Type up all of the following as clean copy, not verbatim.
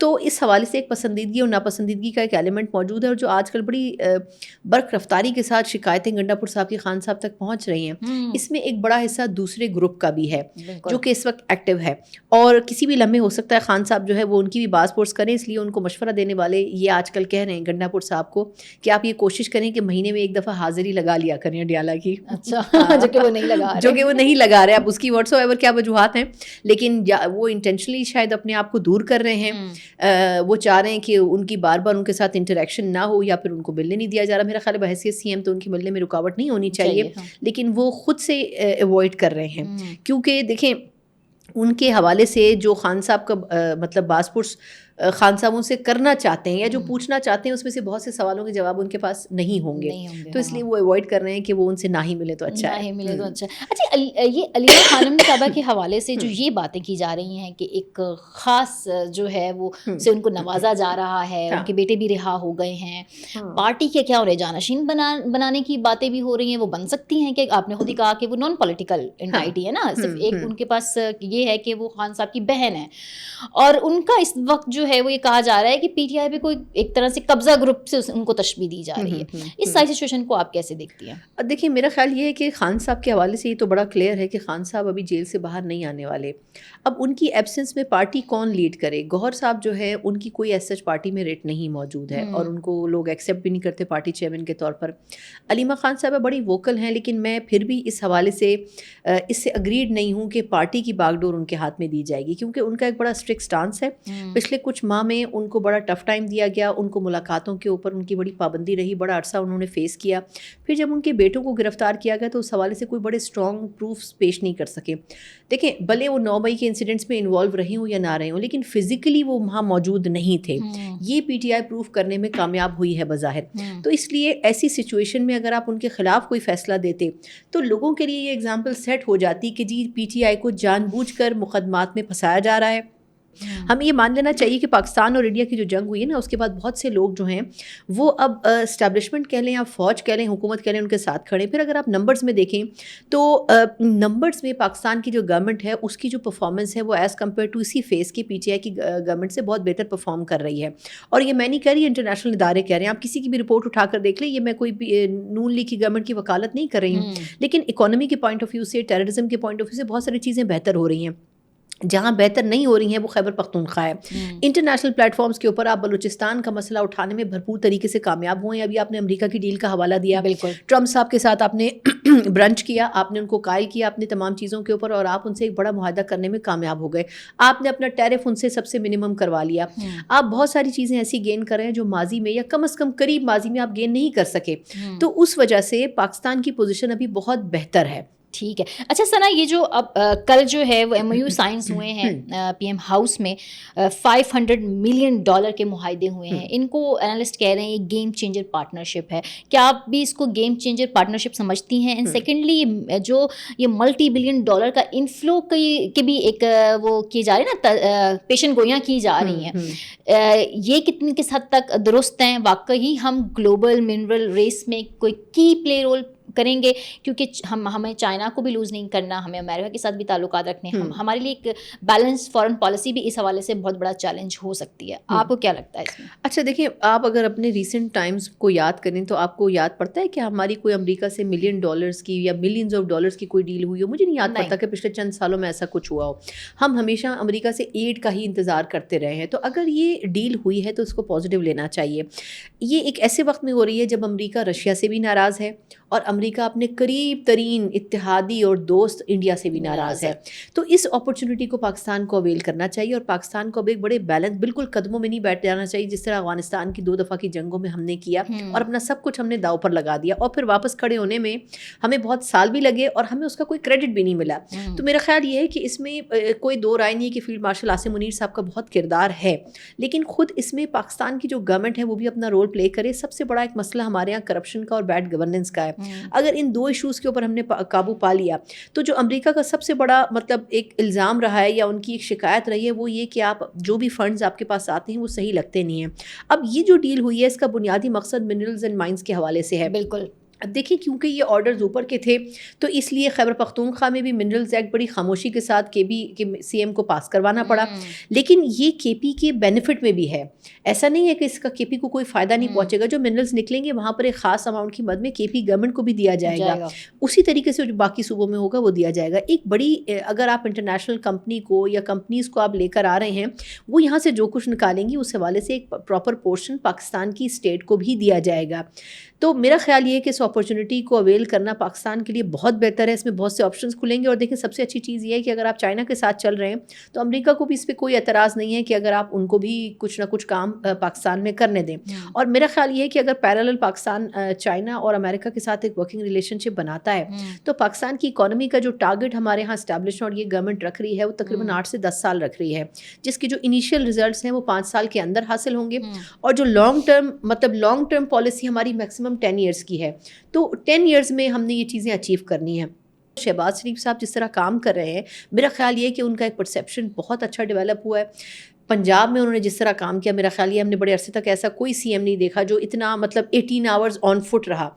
تو اس حوالے سے ایک پسندیدگی اور ناپسندیدگی کا ایک ایلیمنٹ موجود ہے، اور جو آج کل بڑی برق رفتاری کے ساتھ شکایتیں گنڈا پور صاحب کی خان صاحب تک پہنچ رہی ہیں، اس میں ایک بڑا حصہ دوسرے گروپ کا بھی ہے جو کہ اس وقت ایکٹیو ہے، اور کسی بھی لمحے ہو سکتا ہے خان صاحب جو ہے وہ ان کی بھی باز پرس کریں. اس لیے ان کو مشورہ دینے والے یہ آج کل کہہ رہے ہیں گنڈا پور صاحب کو کہ آپ یہ کوشش کریں کہ مہینے میں ایک دفعہ حاضری لگا لیا کریں اڈیالہ کی. اچھا، جو کہ وہ نہیں لگا رہے. اب اس کی واٹس ایور کیا وجوہات ہیں، لیکن وہ انٹینشنلی شاید اپنے آپ کو دور کر رہے ہیں. وہ چاہ رہے ہیں کہ ان کی بار بار ان کے ساتھ انٹریکشن نہ ہو، یا پھر ان کو ملنے نہیں دیا جا رہا. میرا خیال ہے بحیثیت سی ایم تو ان کی ملنے میں رکاوٹ نہیں ہونی چاہیے، لیکن وہ خود سے ایوائڈ کر رہے ہیں. کیونکہ دیکھیں ان کے حوالے سے جو خان صاحب کا مطلب باز پرس خان صاحب ان سے کرنا چاہتے ہیں یا جو پوچھنا چاہتے ہیں، اس میں سے بہت سے سوالوں کے جواب ان کے پاس نہیں ہوں گے، تو اس لیے وہ اوائڈ کر رہے ہیں کہ وہ ان سے نہ ہی ملے تو اچھا ہے. اچھا، یہ علیمہ خانم صاحبہ کے حوالے سے جو یہ باتیں کی جا رہی ہیں کہ ایک خاص جو ہے وہ سے ان کو نوازا جا رہا ہے، ان کے بیٹے بھی رہا ہو گئے ہیں، پارٹی کے کیا انہیں جانشین بنانے کی باتیں بھی ہو رہی ہیں. وہ بن سکتی ہیں کہ آپ نے خود ہی کہا کہ وہ نان پولیٹیکل انٹائٹی ہے نا، صرف ایک ان کے پاس یہ ہے کہ وہ خان صاحب کی بہن ہے، اور ان کا اس وقت جو ہے وہ یہ کہا جا رہا ہے کہ پی ٹی آئی پہ کوئی ایک طرح سے قبضہ گروپ سے ان کو تشبیہ دی جا رہی ہے. اس ساری سچویشن کو آپ کیسے دیکھتی ہیں؟ دیکھیے میرا خیال یہ ہے کہ خان صاحب کے حوالے سے یہ تو بڑا کلیئر ہے کہ خان صاحب ابھی جیل سے باہر نہیں آنے والے. اب ان کی ایبسنس میں پارٹی کون لیڈ کرے؟ گوہر صاحب جو ہے ان کی کوئی ایز سچ پارٹی میں ریٹ نہیں موجود ہے، اور ان کو لوگ ایکسیپٹ بھی نہیں کرتے پارٹی چیئرمین کے طور پر. علیمہ خان صاحبہ بڑی ووکل ہیں، لیکن میں پھر بھی اس حوالے سے اس سے اگریڈ نہیں ہوں کہ پارٹی کی باغ ڈور ان کے ہاتھ میں دی جائے گی، کیونکہ ان کا ایک بڑا اسٹرکٹ سٹانس ہے. پچھلے کچھ ماہ میں ان کو بڑا ٹف ٹائم دیا گیا، ان کو ملاقاتوں کے اوپر ان کی بڑی پابندی رہی، بڑا عرصہ انہوں نے فیس کیا. پھر جب ان کے بیٹوں کو گرفتار کیا گیا تو اس حوالے سے کوئی بڑے اسٹرانگ پروفس پیش نہیں کر سکے. دیکھیں بھلے وہ 9 مئی کے انسیڈنٹس میں انوالو رہی ہوں یا نہ رہی ہوں، لیکن فزیکلی وہ وہاں موجود نہیں تھے. یہ پی ٹی آئی پروف کرنے میں کامیاب ہوئی ہے بظاہر. تو اس لیے ایسی سچویشن میں اگر آپ ان کے خلاف کوئی فیصلہ دیتے تو لوگوں کے لیے یہ ایگزامپل سیٹ ہو جاتی کہ جی پی ٹی آئی کو جان بوجھ کر مقدمات میں پھنسایا جا رہا ہے. ہمیں یہ مان لینا چاہیے کہ پاکستان اور انڈیا کی جو جنگ ہوئی ہے نا، اس کے بعد بہت سے لوگ جو ہیں وہ اب اسٹیبلشمنٹ کہہ لیں یا فوج کہہ لیں، حکومت کہہ لیں، ان کے ساتھ کھڑے. پھر اگر آپ نمبرز میں دیکھیں تو نمبرز میں پاکستان کی جو گورنمنٹ ہے اس کی جو پرفارمنس ہے وہ ایز کمپیئر ٹو اسی فیس کی پی ٹی آئی کی گورنمنٹ سے بہت بہتر پرفارم کر رہی ہے. اور یہ میں نہیں کہہ رہی، انٹرنیشنل ادارے کہہ رہے ہیں. آپ کسی کی بھی رپورٹ اٹھا کر دیکھ لیں، یہ میں کوئی نون لیگ کی گورنمنٹ کی وکالت نہیں کر رہی ہوں، لیکن اکانومی کے پوائنٹ آف ویو سے، ٹیررزم کے پوائنٹ آف ویو سے بہت ساری چیزیں بہتر ہو رہی ہیں. جہاں بہتر نہیں ہو رہی ہیں وہ خیبر پختونخوا ہے. انٹرنیشنل پلیٹ فارمز کے اوپر آپ بلوچستان کا مسئلہ اٹھانے میں بھرپور طریقے سے کامیاب ہوئے ہیں. ابھی آپ نے امریکہ کی ڈیل کا حوالہ دیا، ٹرمپ صاحب کے ساتھ آپ نے برنچ کیا، آپ نے ان کو قائل کیا اپنے تمام چیزوں کے اوپر، اور آپ ان سے ایک بڑا معاہدہ کرنے میں کامیاب ہو گئے. آپ نے اپنا ٹیرف ان سے سب سے منیمم کروا لیا. آپ بہت ساری چیزیں ایسی گین کر رہے ہیں جو ماضی میں یا کم از کم قریب ماضی میں آپ گین نہیں کر سکے. تو اس وجہ سے پاکستان کی پوزیشن ابھی بہت بہتر ہے. ٹھیک ہے. اچھا ثنا، یہ جو اب کل جو ہے وہ ایم او یو سائنس ہوئے ہیں پی ایم ہاؤس میں، $500 ملین کے معاہدے ہوئے ہیں. ان کو انالسٹ کہہ رہے ہیں یہ گیم چینجر پارٹنرشپ ہے. کیا آپ بھی اس کو گیم چینجر پارٹنرشپ سمجھتی ہیں؟ اینڈ سیکنڈلی جو یہ ملٹی $بلین کا انفلو کے بھی ایک وہ کی جا رہی ہے نا، پیشن گوئیاں کی جا رہی ہیں، یہ کتنی کس حد تک درست ہیں؟ واقعی ہم گلوبل منرل ریس میں کوئی کی پلے رول کریں گے؟ کیونکہ ہمیں چائنا کو بھی لوز نہیں کرنا، ہمیں امریکہ کے ساتھ بھی تعلقات رکھنے، ہمارے لیے ایک بیلنس فارن پالیسی بھی اس حوالے سے بہت بڑا چیلنج ہو سکتی ہے. آپ کو کیا لگتا ہے اس میں؟ اچھا دیکھیں، آپ اگر اپنے ریسنٹ ٹائمز کو یاد کریں تو آپ کو یاد پڑتا ہے کہ ہماری کوئی امریکہ سے $1 ملین کی یا ملینز آف ڈالرز کی کوئی ڈیل ہوئی ہو؟ مجھے نہیں یاد پڑتا کہ پچھلے چند سالوں میں ایسا کچھ ہوا ہو. ہم ہمیشہ امریکہ سے ایڈ کا ہی انتظار کرتے رہے ہیں. تو اگر یہ ڈیل ہوئی ہے تو اس کو پازیٹیو لینا چاہیے. یہ ایک ایسے وقت میں ہو رہی ہے جب امریکہ رشیا سے بھی ناراض ہے اور امریکہ اپنے قریب ترین اتحادی اور دوست انڈیا سے بھی ناراض ہے. تو اس اپرچونٹی کو پاکستان کو اویل کرنا چاہیے، اور پاکستان کو اب ایک بڑے بیلنس، بالکل قدموں میں نہیں بیٹھ جانا چاہیے جس طرح افغانستان کی 2 دفعہ کی جنگوں میں ہم نے کیا اور اپنا سب کچھ ہم نے داؤ پر لگا دیا، اور پھر واپس کھڑے ہونے میں ہمیں بہت سال بھی لگے اور ہمیں اس کا کوئی کریڈٹ بھی نہیں ملا. تو میرا خیال یہ ہے کہ اس میں کوئی دو رائے نہیں ہے کہ فیلڈ مارشل عاصم منیر صاحب کا بہت کردار ہے، لیکن خود اس میں پاکستان کی جو گورنمنٹ ہے وہ بھی اپنا رول پلے کرے. سب سے بڑا ایک مسئلہ ہمارے یہاں کرپشن کا اور بیڈ گورننس کا ہے. اگر ان 2 ایشوز کے اوپر ہم نے قابو پا لیا تو جو امریکہ کا سب سے بڑا مطلب ایک الزام رہا ہے یا ان کی ایک شکایت رہی ہے وہ یہ کہ آپ جو بھی فنڈز آپ کے پاس آتے ہیں وہ صحیح لگتے نہیں ہیں. اب یہ جو ڈیل ہوئی ہے اس کا بنیادی مقصد منرلز اینڈ مائنز کے حوالے سے ہے. بالکل. اب دیکھیں کیونکہ یہ آرڈرز اوپر کے تھے تو اس لیے خیبر پختونخوا میں بھی منرلز ایکٹ بڑی خاموشی کے ساتھ کے بی کے سی ایم کو پاس کروانا پڑا، لیکن یہ کے پی کے بینیفٹ میں بھی ہے، ایسا نہیں ہے کہ اس کا کے پی کو کوئی فائدہ نہیں پہنچے گا. جو منرلز نکلیں گے وہاں پر ایک خاص اماؤنٹ کی مد میں کے پی گورنمنٹ کو بھی دیا جائے گا، اسی طریقے سے جو باقی صوبوں میں ہوگا وہ دیا جائے گا. ایک بڑی اگر آپ انٹرنیشنل کمپنی کو یا کمپنیز کو آپ لے کر آ رہے ہیں وہ یہاں سے جو کچھ نکالیں گی اس حوالے سے ایک پراپر پورشن پاکستان کی اسٹیٹ کو بھی دیا جائے گا. تو میرا خیال یہ ہے کہ اس اپرچونٹی کو اویل کرنا پاکستان کے لیے بہت بہتر ہے. اس میں بہت سے آپشنس کھلیں گے. اور دیکھیں سب سے اچھی چیز یہ ہے کہ اگر آپ چائنا کے ساتھ چل رہے ہیں تو امریکہ کو بھی اس پہ کوئی اعتراض نہیں ہے کہ اگر آپ ان کو بھی کچھ نہ کچھ کام پاکستان میں کرنے دیں. اور میرا خیال یہ ہے کہ اگر پیرالل پاکستان چائنا اور امریکہ کے ساتھ ایک ورکنگ ریلیشن شپ بناتا ہے تو پاکستان کی اکانومی کا جو ٹارگیٹ ہمارے یہاں اسٹیبلش اور یہ گورنمنٹ رکھ رہی ہے وہ تقریباً 8 سے 10 سال رکھ رہی ہے، جس کی جو انیشیل ریزلٹس ہیں وہ 5 سال کے اندر حاصل ہوں گے. اور جو لانگ ٹرم پالیسی ہماری میکسیمم 10 ایئرس کی ہے، تو 10 ایئرز میں ہم نے یہ چیزیں اچیو کرنی ہیں. شہباز شریف صاحب جس طرح کام کر رہے ہیں میرا خیال یہ ہے کہ ان کا ایک پرسیپشن بہت اچھا ڈیولپ ہوا ہے. پنجاب میں انہوں نے جس طرح کام کیا میرا خیال یہ ہم نے بڑے عرصے تک ایسا کوئی سی ایم نہیں دیکھا جو اتنا 18 آورز آن فٹ رہا.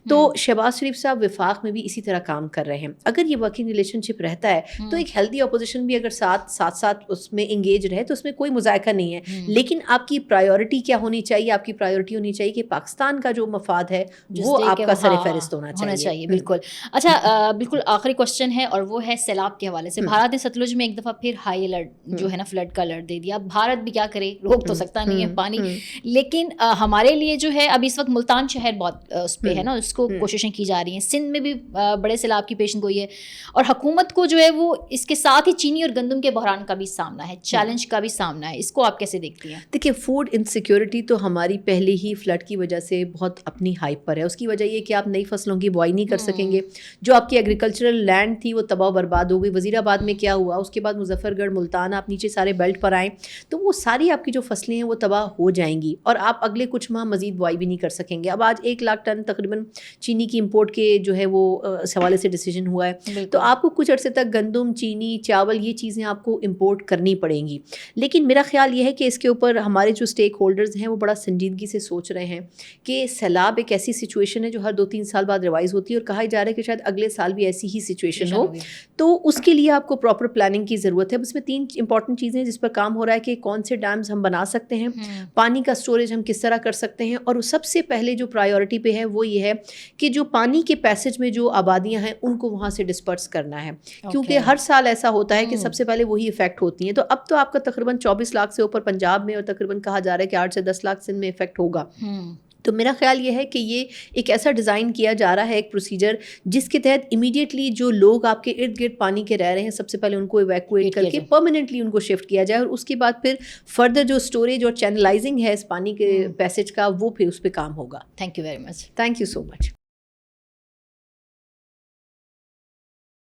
تو شہباز شریف صاحب وفاق میں بھی اسی طرح کام کر رہے ہیں. اگر یہ ورکنگ ریلیشن شپ رہتا ہے تو ایک ہیلدی اپوزیشن بھی اگر ساتھ اس میں انگیج رہے تو اس میں کوئی مذائقہ نہیں ہے. لیکن آپ کی پرائیورٹی کیا ہونی چاہیے؟ آپ کی پرائیورٹی ہونی چاہیے کہ پاکستان کا جو مفاد ہے وہ آپ کا سر فہرست ہونا چاہیے. بالکل. اچھا بالکل آخری کوشچن ہے اور وہ ہے سیلاب کے حوالے سے. بھارت نے ستلج میں ایک دفعہ پھر ہائی الرٹ جو ہے نا فلڈ کا الرٹ دے دیا. بھارت بھی کیا کرے، روک تو سکتا نہیں ہے پانی، لیکن ہمارے لیے جو ہے اب اس وقت ملتان شہر بہت اس پہ ہے نا، اس کو کوششیں کی جا رہی ہیں. سندھ میں بھی بڑے سیلاب کی پیشن گوئی ہے اور حکومت کو جو ہے وہ اس کے ساتھ ہی چینی اور گندم کے بحران کا بھی سامنا ہے، چیلنج کا بھی سامنا ہے. اس کو آپ کیسے دیکھتی ہیں؟ دیکھیے فوڈ انسیکیورٹی تو ہماری پہلے ہی فلڈ کی وجہ سے بہت اپنی ہائپ پر ہے. اس کی وجہ یہ کہ آپ نئی فصلوں کی بوائی نہیں کر سکیں گے، جو آپ کی ایگریکلچرل لینڈ تھی وہ تباہ و برباد ہو گئی. وزیر آباد میں کیا ہوا، اس کے بعد مظفر گڑھ، ملتان، آپ نیچے سارے بیلٹ پر آئیں تو وہ ساری آپ کی جو فصلیں ہیں وہ تباہ ہو جائیں گی اور آپ اگلے کچھ ماہ مزید بوائی بھی نہیں کر سکیں گے. اب آج 1 لاکھ ٹن تقریباً چینی کی امپورٹ کے جو ہے وہ اس حوالے سے ڈیسیجن ہوا ہے. تو آپ کو کچھ عرصے تک گندم، چینی، چاول یہ چیزیں آپ کو امپورٹ کرنی پڑیں گی. لیکن میرا خیال یہ ہے کہ اس کے اوپر ہمارے جو اسٹیک ہولڈرز ہیں وہ بڑا سنجیدگی سے سوچ رہے ہیں کہ سیلاب ایک ایسی سچویشن ہے جو ہر 2-3 سال بعد ریوائز ہوتی ہے اور کہا جا رہا ہے کہ شاید اگلے سال بھی ایسی ہی سچویشن ہو. تو اس کے لیے آپ کو پراپر پلاننگ کی ضرورت ہے. اس میں 3 امپورٹنٹ چیزیں جس پر کام ہو رہا ہے کہ کون سے ڈیمز ہم بنا سکتے ہیں، پانی کا اسٹوریج ہم کس طرح کر سکتے ہیں، اور سب سے پہلے جو پرائیورٹی پہ ہے وہ یہ ہے کہ جو پانی کے پیسج میں جو آبادیاں ہیں ان کو وہاں سے ڈسپرس کرنا ہے. کیونکہ ہر سال ایسا ہوتا ہے کہ سب سے پہلے وہی افیکٹ ہوتی ہیں. تو اب تو آپ کا تقریباً 24 لاکھ سے اوپر پنجاب میں اور تقریباً کہا جا رہا ہے کہ 8 سے 10 لاکھ سندھ میں افیکٹ ہوگا. تو میرا خیال یہ ہے کہ یہ ایک ایسا ڈیزائن کیا جا رہا ہے ایک پروسیجر جس کے تحت امیڈیٹلی جو لوگ آپ کے ارد گرد پانی کے رہ رہے ہیں سب سے پہلے ان کو ایویکویٹ کر کے پرماننٹلی ان کو شفٹ کیا جائے اور اس کے بعد پھر فردر جو اسٹوریج اور چینلائزنگ ہے اس پانی کے پیسج کا وہ پھر اس پہ کام ہوگا. Thank you very much. Thank you so much.